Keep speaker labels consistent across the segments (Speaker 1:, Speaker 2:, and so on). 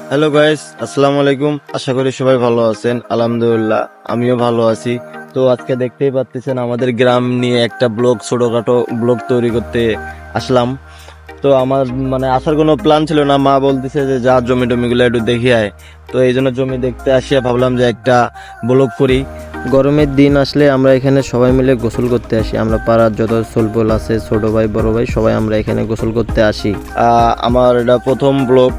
Speaker 1: Hello guys, আসসালামু আলাইকুম। আশা করি সবাই ভালো আছেন। আলহামদুলিল্লাহ আমিও ভালো আছি। তো আজকে দেখতেই পাচ্ছেন আমাদের গ্রাম নিয়ে একটা ব্লগ, ছোটখাটো ব্লগ তৈরি করতে আসলাম। তো আমার আসার কোনো প্ল্যান ছিল না, মা বলতেছে যে যা জমি টমিগুলো একটু দেখি আয়। তো এই জন্য জমি দেখতে আসিয়া ভাবলাম যে একটা ব্লগ করি। গরমের দিন আসলে আমরা এখানে সবাই মিলে গোসল করতে আসি। আমরা পাড়ার যত ছোলপোল আছে, ছোট ভাই বড় ভাই সবাই আমরা এখানে গোসল করতে আসি। আমার এটা প্রথম ব্লগ,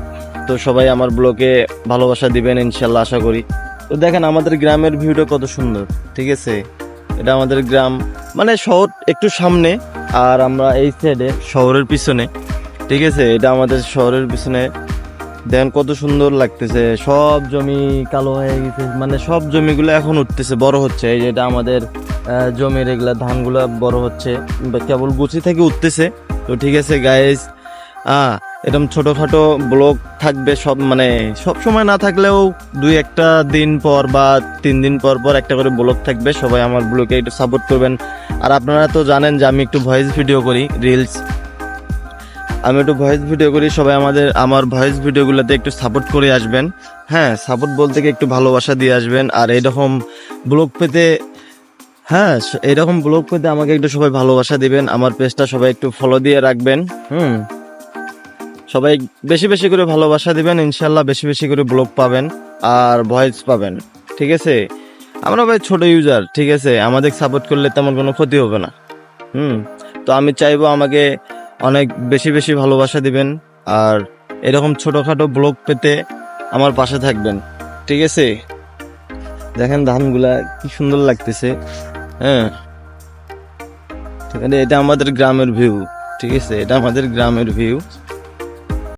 Speaker 1: তো সবাই আমার ব্লগে ভালোবাসা দিবেন ইনশাল্লাহ, আশা করি। তো দেখেন আমাদের গ্রামের ভিউটা কত সুন্দর, ঠিক আছে। এটা আমাদের গ্রাম, শহর একটু সামনে, আর আমরা এই সাইডে শহরের পিছনে, ঠিক আছে। এটা আমাদের শহরের পিছনে, দেখেন কত সুন্দর লাগতেছে। সব জমি কালো হয়ে গেছে, সব জমিগুলো এখন উঠতেছে, বড় হচ্ছে। এই যেটা আমাদের জমির এগুলা ধানগুলা বড় হচ্ছে, কেবল গুছি থেকে উঠতেছে। তো ঠিক আছে গাইস, এরকম ছোটখাটো ব্লগ থাকবে, সব সময় না থাকলেও দুই একটা দিন পর বা 3 দিন পর পর একটা করে ব্লগ থাকবে। সবাই আমার ব্লগে একটু সাপোর্ট করবেন। আর আপনারা তো জানেন যে আমি একটু ভয়েস ভিডিও করি, রিলস, আমি একটু ভয়েস ভিডিও করি। সবাই আমার ভয়েস ভিডিওগুলোতে একটু সাপোর্ট করে আসবেন। হ্যাঁ, সাপোর্ট বলতে কি একটু ভালোবাসা দিয়ে আসবেন। আর এইরকম ব্লগ পেতে, এইরকম ব্লগ পেতে আমাকে একটু সবাই ভালোবাসা দিবেন। আমার পেজটা সবাই একটু ফলো দিয়ে রাখবেন। সবাই বেশি বেশি করে ভালোবাসা দিবেন, ইনশাল্লাহ বেশি বেশি করে ব্লগ পাবেন আর ভয়েস পাবেন, ঠিক আছে। আমরা ভাই ছোট ইউজার, ঠিক আছে, আমাদের সাপোর্ট করলে তেমন কোনো ক্ষতি হবে না। তো আমি চাইবো আমাকে অনেক বেশি বেশি ভালোবাসা দিবেন, আর এরকম ছোটখাটো ব্লগ পেতে আমার পাশে থাকবেন, ঠিক আছে। দেখেন ধানগুলা কি সুন্দর লাগতেছে। হ্যাঁ, ঠিক আছে, এটা আমাদের গ্রামের ভিউ, ঠিক আছে, এটা আমাদের গ্রামের ভিউ।